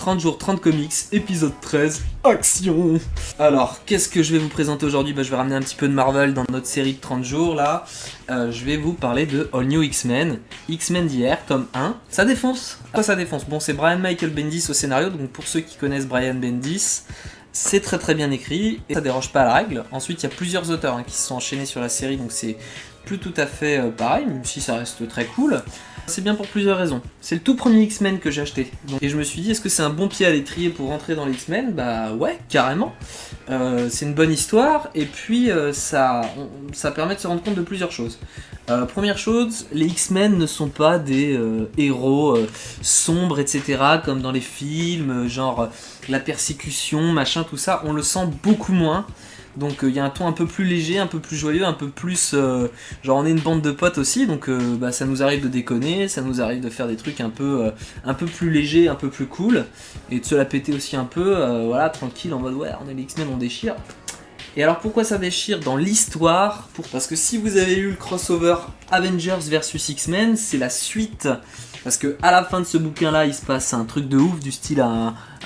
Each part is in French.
30 jours, 30 comics, épisode 13, action. Alors, qu'est-ce que je vais vous présenter aujourd'hui? Je vais ramener un petit peu de Marvel dans notre série de 30 jours, là. Je vais vous parler de All New X-Men. X-Men d'hier, tome 1. Ça défonce. Quoi ça défonce? Bon, c'est Brian Michael Bendis au scénario, donc pour ceux qui connaissent Brian Bendis, c'est très très bien écrit, et ça déroge pas à la règle. Ensuite, il y a plusieurs auteurs qui se sont enchaînés sur la série, donc c'est plus tout à fait pareil, même si ça reste très cool. C'est bien pour plusieurs raisons. C'est le tout premier X-Men que j'ai acheté. Et je me suis dit, est-ce que c'est un bon pied à l'étrier pour rentrer dans les X-Men? Bah ouais, carrément. C'est une bonne histoire, et puis ça permet de se rendre compte de plusieurs choses. Première chose, les X-Men ne sont pas des héros sombres, etc., comme dans les films, genre la persécution, machin, tout ça. On le sent beaucoup moins. Donc il y a un ton un peu plus léger, un peu plus joyeux, un peu plus... genre on est une bande de potes aussi, donc ça nous arrive de déconner, ça nous arrive de faire des trucs un peu plus légers, un peu plus cool, et de se la péter aussi un peu, voilà, tranquille, en mode ouais, on est les X-Men, on déchire. Et alors pourquoi ça déchire dans l'histoire? Parce que si vous avez eu le crossover Avengers vs X-Men, c'est la suite. Parce que à la fin de ce bouquin-là, il se passe un truc de ouf, du style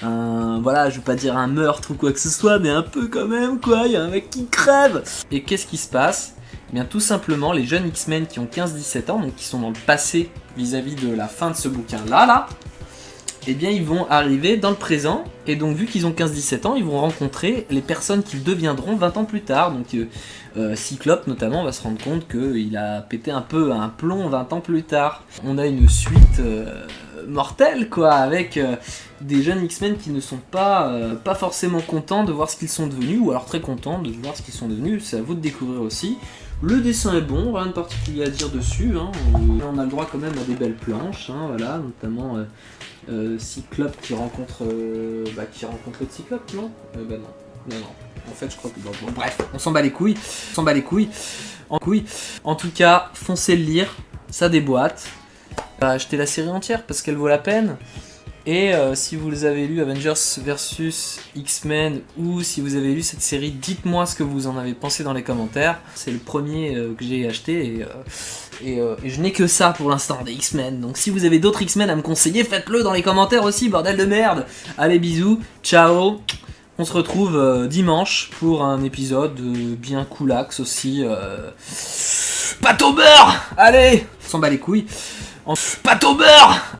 voilà, je vais pas dire un meurtre ou quoi que ce soit, mais un peu quand même, quoi, il y a un mec qui crève. Et qu'est-ce qui se passe? Eh bien tout simplement, les jeunes X-Men qui ont 15-17 ans, donc qui sont dans le passé vis-à-vis de la fin de ce bouquin-là, eh bien ils vont arriver dans le présent, et donc vu qu'ils ont 15-17 ans, ils vont rencontrer les personnes qu'ils deviendront 20 ans plus tard. Donc Cyclope notamment va se rendre compte qu'il a pété un peu un plomb 20 ans plus tard. On a une suite mortelle, quoi, avec des jeunes X-Men qui ne sont pas forcément contents de voir ce qu'ils sont devenus, ou alors très contents de voir ce qu'ils sont devenus, c'est à vous de découvrir aussi. Le dessin est bon, rien de particulier à dire dessus, on a le droit quand même à des belles planches, voilà, notamment Cyclope qui rencontre le Cyclope, non? Non. En fait, je crois que... Bon, bref, on s'en bat les couilles. En tout cas, foncez le lire, ça déboîte. Achetez la série entière parce qu'elle vaut la peine. Et si vous avez lu Avengers vs X-Men ou si vous avez lu cette série, dites-moi ce que vous en avez pensé dans les commentaires. C'est le premier que j'ai acheté et je n'ai que ça pour l'instant des X-Men. Donc si vous avez d'autres X-Men à me conseiller, faites-le dans les commentaires aussi, bordel de merde. Allez, bisous, ciao. On se retrouve dimanche pour un épisode bien coolax aussi. Pâte au beurre. Allez, on s'en bat les couilles. Pâte au beurre.